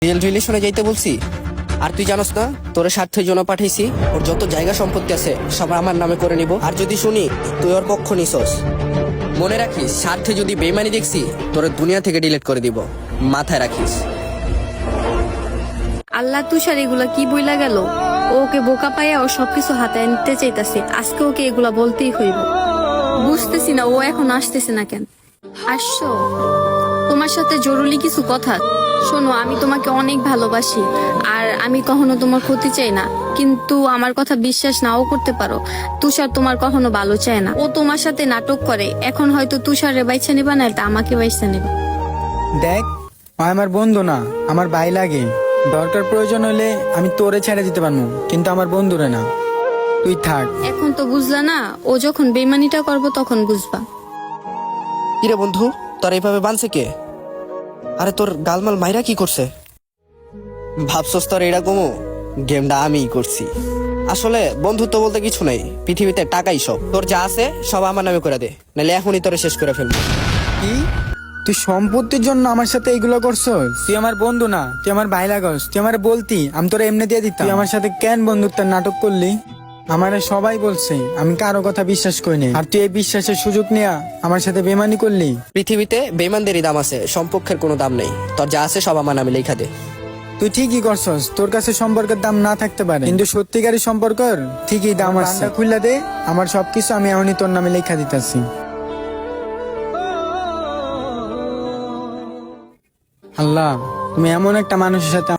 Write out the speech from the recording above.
Real রিলেশনে যাইতে বলছি। আর তুই জানোস না তোর স্বার্থের জন্য পাঠাইছি। ওর যত জায়গা সম্পত্তি আছে সব আমার নামে করে নিব। আর যদি শুনি তুই ওর পক্ষ নিছস, মনে রাখিস স্বার্থে যদি বেইমানি দেখছি তোর দুনিয়া থেকে ডিলিট করে দিব, মাথায় রাখিস। আল্লাহ তুষার এগুলা কি বইলা গেল। ওকে বোকা পাইয়া ও সবকিছু হাতে আনতে চাইতাছে। আজকে ওকে এগুলা বলতেই হইব। বুঝতেছি না ও এখন আসতেছে না কেন। আসছো, তোমার সাথে জরুরি কিছু কথা। শোনো, আমি তোমাকে অনেক ভালোবাসি আর আমি কখনো তোমার ক্ষতি চাই না, কিন্তু আমার কথা বিশ্বাস নাও করতে পারো। তুষার তোমার কখনো ভালো চায় না। ও তোমার সাথে নাটক করে। এখন হয়তো তুষারে বাইছা নিবা না, এটা আমাকে বাইছা নিবা। দেখ, ও আমার বন্ধু না, আমার ভাই লাগে। দরকার প্রয়োজন হলে আমি তোরে ছেড়ে দিতে পারবো, কিন্তু আমার বন্ধুরে না। তুই থাক। এখন তো বুঝলা না, ও যখন বেমানিটা করবো তখন বুঝবা। কিরে বন্ধু, তোর এইভাবে বানছে কে? আরে তোর গালমাল মাইরা কি করছে? ভাবছস তোর এরকমও? গেমটা আমিই করছি। আসলে বন্ধুত্ব বলতে কিছু নাই, পৃথিবীতে টাকাই সব। তোর যা আছে সব আমার নামে করে দে, নাহলে এখনই তোরে শেষ করে ফেলবো। কি? তুই সম্পত্তির জন্য আমার সাথে এগুলো করছস? তুই আমার বন্ধু না, তুই আমার ভাই লাগস। তুই আমার বলতি, আমি তোরা এমনি দিয়ে দিতাম। তুই আমার সাথে কেন বন্ধুত্বের নাটক করলি? আমারে সবাই বলছে আমি কারো কথা বিশ্বাস করিনি, আর তুই এই বিশ্বাসের সুযোগ নিয়ে আমার সাথে বেমানি করলি। পৃথিবীতে বেইমানদেরই দাম আছে, সম্পর্কের কোনো দাম নেই। তোর যা আছে সব আমার নামে লেখা দে। তুই ঠিকই করছস, তোর কাছে সম্পর্কের দাম না থাকতে পারে, কিন্তু সত্যিকারের সম্পর্কের ঠিকই দাম আছে। খুললা দে, আমার সবকিছু আমি এখনই তোর নামে লেখা দিতেছি। আল্লাহ, তুমি এমন একটা মানুষের সাথে